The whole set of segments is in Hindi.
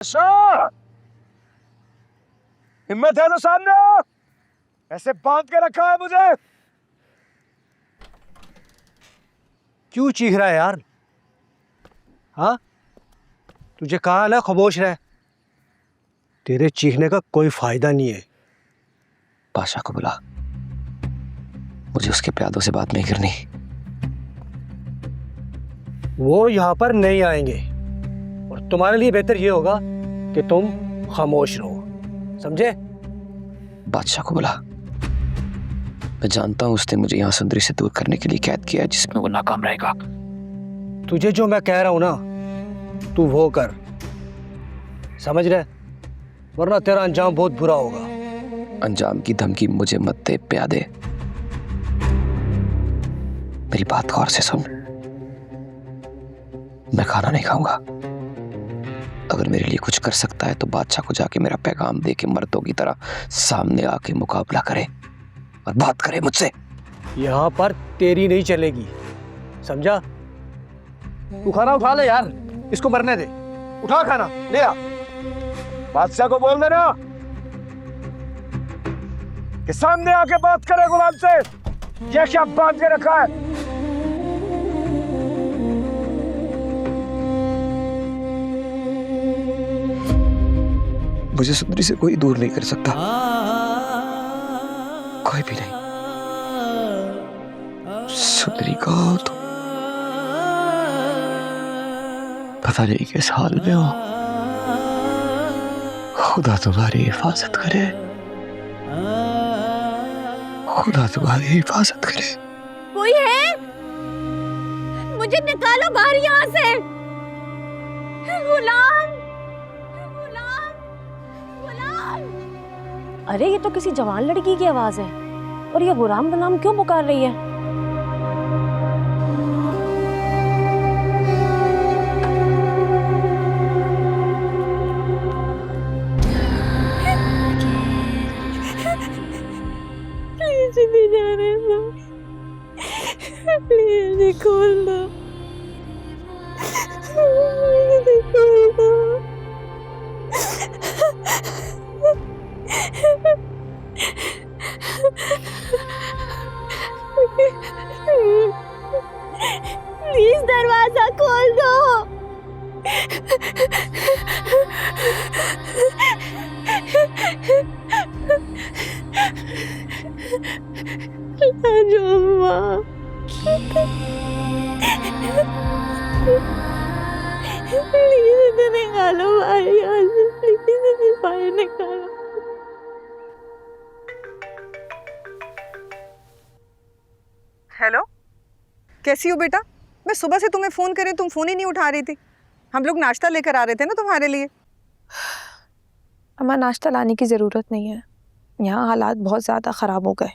अच्छा, हिम्मत है तो सामने आओ। ऐसे बांध के रखा है मुझे। क्यों चीख रहा है यार? हाँ, तुझे कहा ना खामोश रह। तेरे चीखने का कोई फायदा नहीं है। बादशाह को बुला, मुझे उसके प्यादों से बात नहीं करनी। वो यहाँ पर नहीं आएंगे और तुम्हारे लिए बेहतर ये होगा कि तुम खामोश रहो, समझे? बादशाह को बुला। मैं जानता हूं उसने मुझे यहाँ सुंदरी से दूर करने के लिए कैद किया है, जिसमें वो नाकाम रहेगा। तुझे जो मैं कह रहा हूं ना, तू वो कर, समझ रहे? वरना तेरा अंजाम बहुत बुरा होगा। अंजाम की धमकी मुझे मत दे प्यादे। मेरी बात गौर से सुन। मैं खाना नहीं खाऊंगा। अगर मेरे लिए कुछ कर सकता है तो बादशाह को जाके मेरा पैगाम दे के मर्दों की तरह सामने आके मुकाबला करे और बात करे मुझसे। यहाँ पर तेरी नहीं चलेगी, समझा? तू खाना उठा ले यार, इसको मरने दे। उठा खाना, ले आ। बादशाह को बोल देना कि सामने आके बात करे गुलाम से। ये क्या बांध के रखा है? मुझे सुंदरी से कोई दूर नहीं कर सकता, कोई भी नहीं। सुंदरी का हो तो पता नहीं किस हाल में हो। खुदा तुम्हारी हिफाजत करे, खुदा तुम्हारी हिफाजत करे। कोई है? मुझे निकालो बाहर यहाँ से। गुलाम, गुलाम, गुलाम। अरे ये तो किसी जवान लड़की की आवाज है और ये गुलाम गुलाम क्यों पुकार रही है? प्लीज जाने दो, प्लीज खोल दो, खोल दो। प्लीज दरवाजा खोल दो। लाजो अम्मा, प्लीज इसे निकालो बाहर यहाँ से, प्लीज इसे बाहर निकालो। हेलो, कैसी हो बेटा? मैं सुबह से तुम्हें फ़ोन करे, तुम फ़ोन ही नहीं उठा रही थी। हम लोग नाश्ता लेकर आ रहे थे ना तुम्हारे लिए। अम्मा, नाश्ता लाने की ज़रूरत नहीं है। यहाँ हालात बहुत ज़्यादा ख़राब हो गए।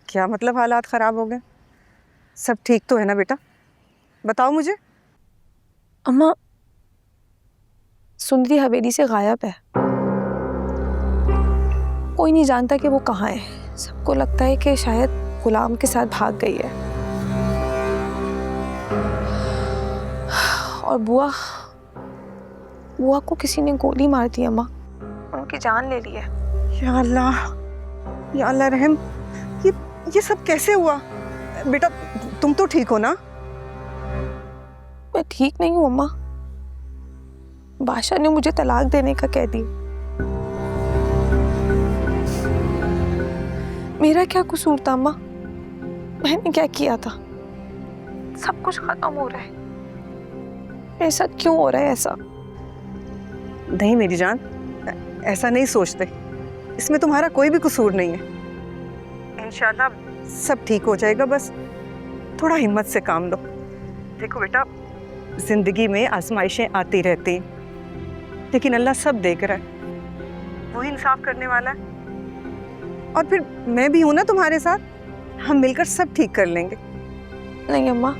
क्या मतलब हालात ख़राब हो गए? सब ठीक तो है ना बेटा? बताओ मुझे। अम्मा, सुंदरी हवेली से गायब है। कोई नहीं जानता कि वो कहाँ है। सबको लगता है कि शायद गुलाम के साथ भाग गई है। और बुआ को किसी ने गोली मार दी अम्मा, उनकी जान ले ली है। या अल्लाह, या अल्लाह रहम। ये सब कैसे हुआ? बेटा तुम तो ठीक हो ना? मैं ठीक नहीं हूँ अम्मा। बादशाह ने मुझे तलाक देने का कह दी। मेरा क्या कसूर था अम्मा? मैंने क्या किया था? सब कुछ खत्म हो रहा है। मेरे साथ क्यों हो रहा है ऐसा? नहीं मेरी जान, ऐसा नहीं सोचते। इसमें तुम्हारा कोई भी कसूर नहीं है। इंशाल्लाह सब ठीक हो जाएगा, बस थोड़ा हिम्मत से काम लो। देखो बेटा, जिंदगी में आजमाइशें आती रहती, लेकिन अल्लाह सब देख रहा है, वही इंसाफ करने वाला है। और फिर मैं भी हूं ना तुम्हारे साथ, हम मिलकर सब ठीक कर लेंगे। नहीं अम्मा,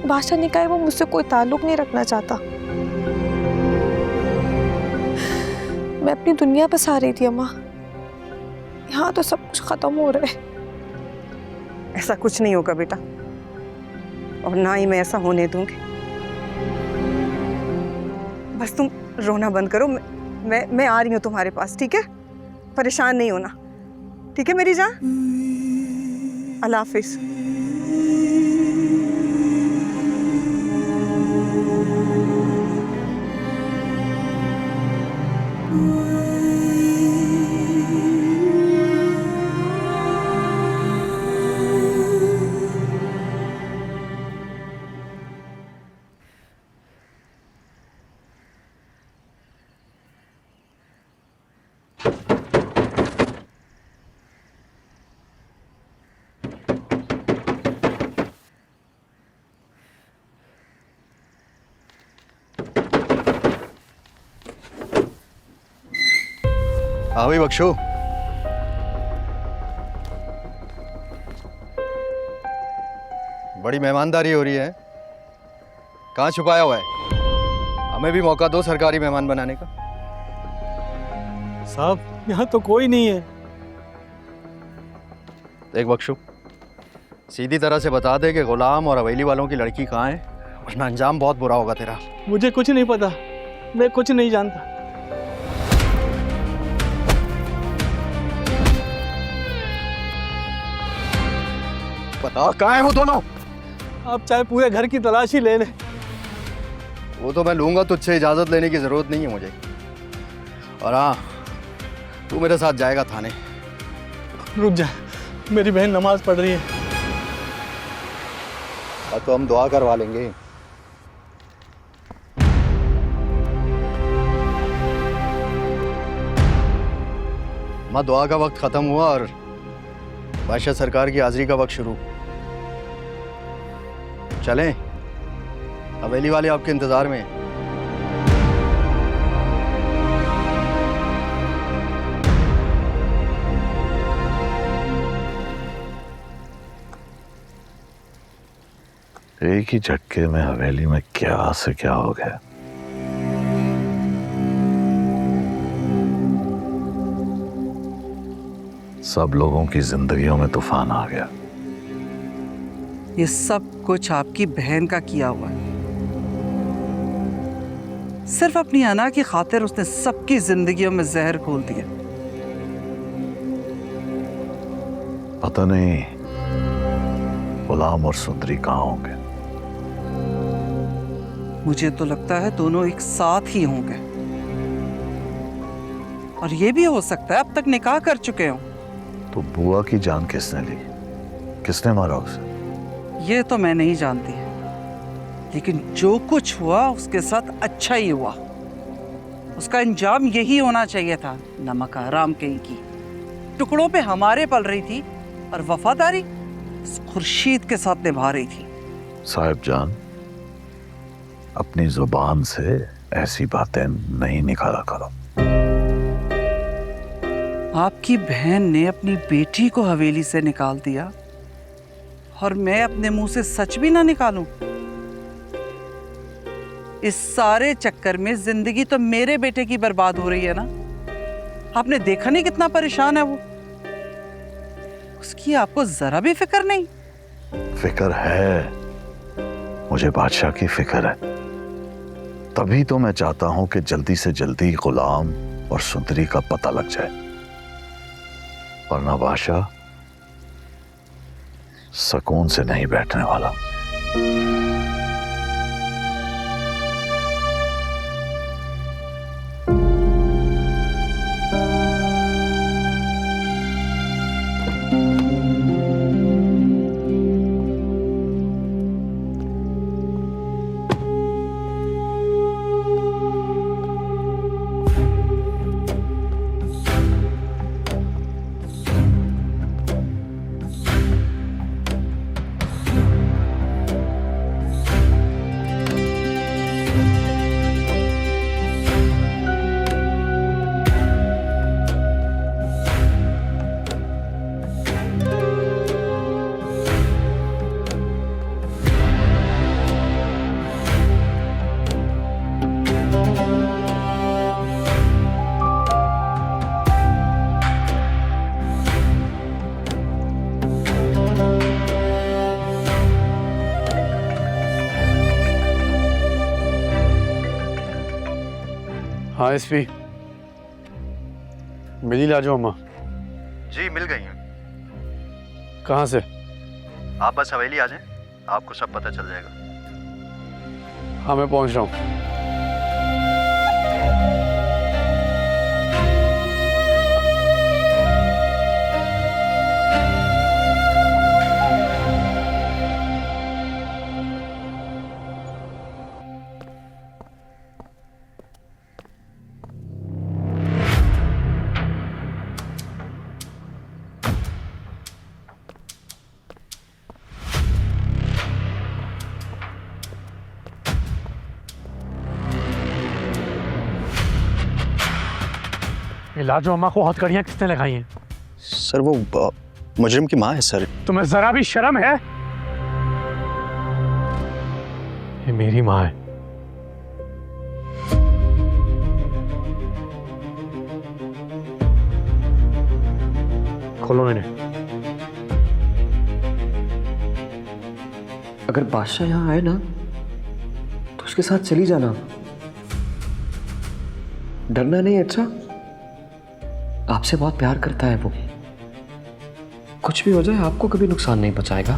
बादशाह ने कहा है वो मुझसे कोई ताल्लुक नहीं रखना चाहता। मैं अपनी दुनिया बस आ रही थी अम्मा। यहाँ तो सब कुछ खत्म हो रहा है। ऐसा कुछ नहीं होगा बेटा, और ना ही मैं ऐसा होने दूंगी। बस तुम रोना बंद करो। मैं आ रही हूँ तुम्हारे पास, ठीक है? परेशान नहीं होना, ठीक है मेरी जान? अल्लाह हाफिज। हाँ भाई बख्शो। बड़ी मेहमानदारी हो रही है। कहाँ छुपाया हुआ है? हमें भी मौका दो सरकारी मेहमान बनाने का। साहब यहाँ तो कोई नहीं है। देख बख्शो, सीधी तरह से बता दे कि गुलाम और हवेली वालों की लड़की कहाँ है, वरना अंजाम बहुत बुरा होगा तेरा। मुझे कुछ नहीं पता, मैं कुछ नहीं जानता। बता कहाँ है वो दोनों? आप चाहे पूरे घर की तलाशी ले लें। वो तो मैं लूंगा, तुझसे इजाजत लेने की जरूरत नहीं है मुझे। और हाँ, तू मेरे साथ जाएगा थाने। रुक जा, मेरी बहन नमाज पढ़ रही है। तो हम दुआ करवा लेंगे। माँ, दुआ का वक्त खत्म हुआ और बादशाह सरकार की हाजिरी का वक्त शुरू। चलें, हवेली वाले आपके इंतजार में हैं। एक ही झटके में हवेली में क्या से क्या हो गया। सब लोगों की जिंदगियों में तूफान आ गया। ये सब कुछ आपकी बहन का किया हुआ है। सिर्फ अपनी अना की खातिर उसने सबकी जिंदगियों में जहर घोल दिया। पता नहीं गुलाम और सुंदरी कहाँ होंगे। मुझे तो लगता है दोनों एक साथ ही होंगे, और ये भी हो सकता है अब तक निकाह कर चुके हों। तो बुआ की जान किसने ली? किसने मारा उसे? ये तो मैं नहीं जानती, लेकिन जो कुछ हुआ उसके साथ अच्छा ही हुआ। उसका अंजाम यही होना चाहिए था। नमक हराम कहीं की, टुकड़ों पे हमारे पल रही थी और वफादारी इस खुर्शीद के साथ निभा रही थी। साहिब जान, अपनी जुबान से ऐसी बातें नहीं निकाला करो। आपकी बहन ने अपनी बेटी को हवेली से निकाल दिया, और मैं अपने मुंह से सच भी ना निकालूं। इस सारे चक्कर में जिंदगी तो मेरे बेटे की बर्बाद हो रही है ना। आपने देखा नहीं कितना परेशान है वो? उसकी आपको जरा भी फिक्र नहीं? फिक्र है, मुझे बादशाह की फिक्र है। तभी तो मैं चाहता हूं कि जल्दी से जल्दी गुलाम और सुंदरी का पता लग जाए, वरना बादशाह सुकून से नहीं बैठने वाला। हाँ एसपी, मिली लाजो अम्मा? जी मिल गई हैं। कहाँ से? आप बस हवेली आ जाएं, आपको सब पता चल जाएगा। हाँ मैं पहुँच रहा हूँ। ये लाजो अम्मा को हथकड़ियाँ किसने लगाई हैं? सर वो मुजरिम की माँ है सर। तुम्हें जरा भी शर्म है? ये मेरी माँ है। खोलो इन्हें। अगर बादशाह यहाँ आए ना तो उसके साथ चली जाना, डरना नहीं। अच्छा, आपसे बहुत प्यार करता है वो, कुछ भी हो जाए आपको कभी नुकसान नहीं पहुंचाएगा।